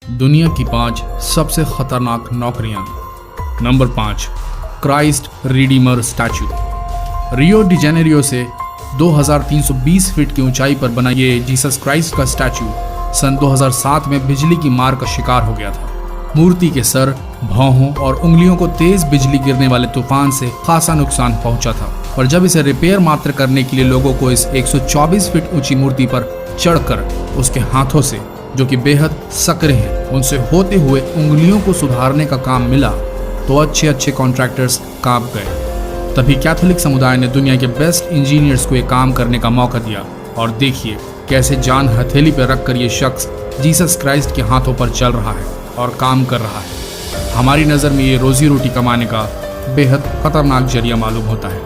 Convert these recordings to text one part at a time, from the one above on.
दुनिया की 5 सबसे खतरनाक नौकरियां। Number 5, Christ Redeemer statue. Rio de Janeiro से 2320 फीट की ऊंचाई पर बना ये जीसस क्राइस्ट का स्टैचू सन 2007 में बिजली की मार का शिकार हो गया था। मूर्ति के सर, भौहों और उंगलियों को तेज बिजली गिरने वाले तूफान से खासा नुकसान पहुंचा था और जब इसे रिपेयर मात्र करने के लिए लोगों को इस 124 फीट ऊंची मूर्ति पर चढ़कर उसके हाथों से, जो कि बेहद सकरे हैं, उनसे होते हुए उंगलियों को सुधारने का काम मिला तो अच्छे कॉन्ट्रैक्टर्स कांप गए। तभी कैथोलिक समुदाय ने दुनिया के बेस्ट इंजीनियर्स को ये काम करने का मौका दिया और देखिए कैसे जान हथेली पर रखकर ये शख्स जीसस क्राइस्ट के हाथों पर चल रहा है और काम कर रहा है। हमारी नज़र में ये रोजी रोटी कमाने का बेहद खतरनाक जरिया मालूम होता है।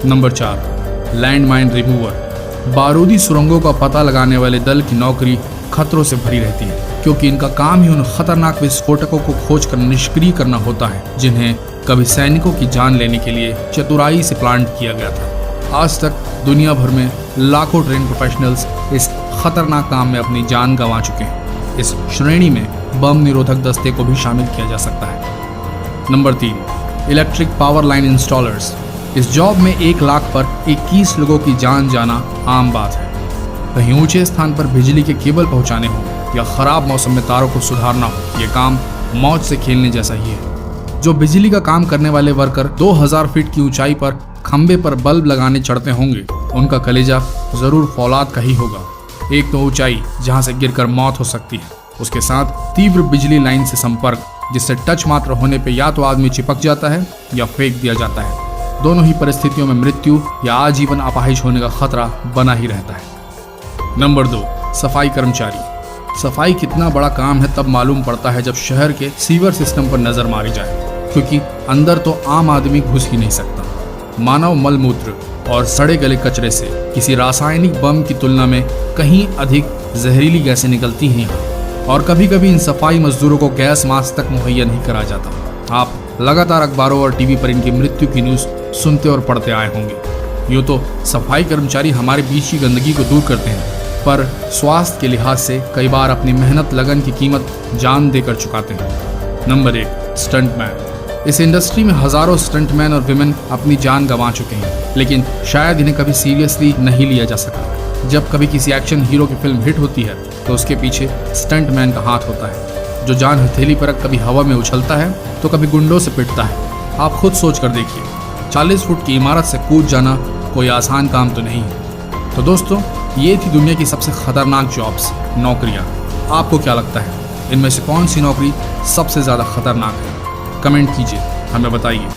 Number 4, land mine remover. बारूदी सुरंगों का पता लगाने वाले दल की नौकरी खतरों से भरी रहती है क्योंकि इनका काम ही उन खतरनाक विस्फोटकों को खोजकर निष्क्रिय करना होता है जिन्हें कभी सैनिकों की जान लेने के लिए चतुराई से प्लांट किया गया था। आज तक दुनिया भर में लाखों ट्रेन प्रोफेशनल्स इस खतरनाक काम में अपनी जान गंवा चुके हैं। इस श्रेणी में बम निरोधक दस्ते को भी शामिल किया जा सकता है। Number 3, electric power line installers. इस जॉब में 1 लाख पर 21 लोगों की जान जाना आम बात है। कहीं ऊंचे स्थान पर बिजली के केबल पहुंचाने हो या खराब मौसम में तारों को सुधारना हो, ये काम मौत से खेलने जैसा ही है। जो बिजली का काम करने वाले वर्कर 2000 फीट की ऊंचाई पर खंबे पर बल्ब लगाने चढ़ते होंगे, उनका कलेजा जरूर फौलाद का ही होगा। एक तो ऊंचाई जहां से गिरकर मौत हो सकती है, उसके साथ तीव्र बिजली लाइन से संपर्क जिससे टच मात्र होने पे या तो आदमी चिपक जाता है या फेंक दिया जाता है। दोनों ही परिस्थितियों में मृत्यु या आजीवन अपाहिज होने का खतरा बना ही रहता है। नंबर 2, सफाई कर्मचारी। सफाई कितना बड़ा काम है तब मालूम पड़ता है जब शहर के सीवर सिस्टम पर नजर मारी जाए, क्योंकि अंदर तो आम आदमी घुस ही नहीं सकता। मानव मलमूत्र और सड़े गले कचरे से किसी रासायनिक बम की तुलना में कहीं अधिक जहरीली गैसें निकलती हैं और कभी कभी इन सफाई मजदूरों को गैस मास्क तक मुहैया नहीं करा जाता। आप लगातार अखबारों और टीवी पर इनकी मृत्यु की न्यूज़ सुनते और पढ़ते आए होंगे। यूँ तो सफाई कर्मचारी हमारे बीच की गंदगी को दूर करते हैं, पर स्वास्थ्य के लिहाज से कई बार अपनी मेहनत लगन की कीमत जान देकर चुकाते हैं। Number 1, stuntman. इस इंडस्ट्री में हजारों स्टंटमैन और विमेन अपनी जान गंवा चुके हैं, लेकिन शायद इन्हें कभी सीरियसली नहीं लिया जा सका। जब कभी किसी एक्शन हीरो की फिल्म हिट होती है तो उसके पीछे स्टंटमैन का हाथ होता है, जो जान हथेली पर कभी हवा में उछलता है तो कभी गुंडों से पिटता है। आप खुद सोच कर देखिए, 40 फुट की इमारत से कूद जाना कोई आसान काम तो नहीं है। तो दोस्तों, ये थी दुनिया की सबसे खतरनाक जॉब्स, नौकरियां। आपको क्या लगता है, इनमें से कौन सी नौकरी सबसे ज़्यादा खतरनाक है? कमेंट कीजिए, हमें बताइए।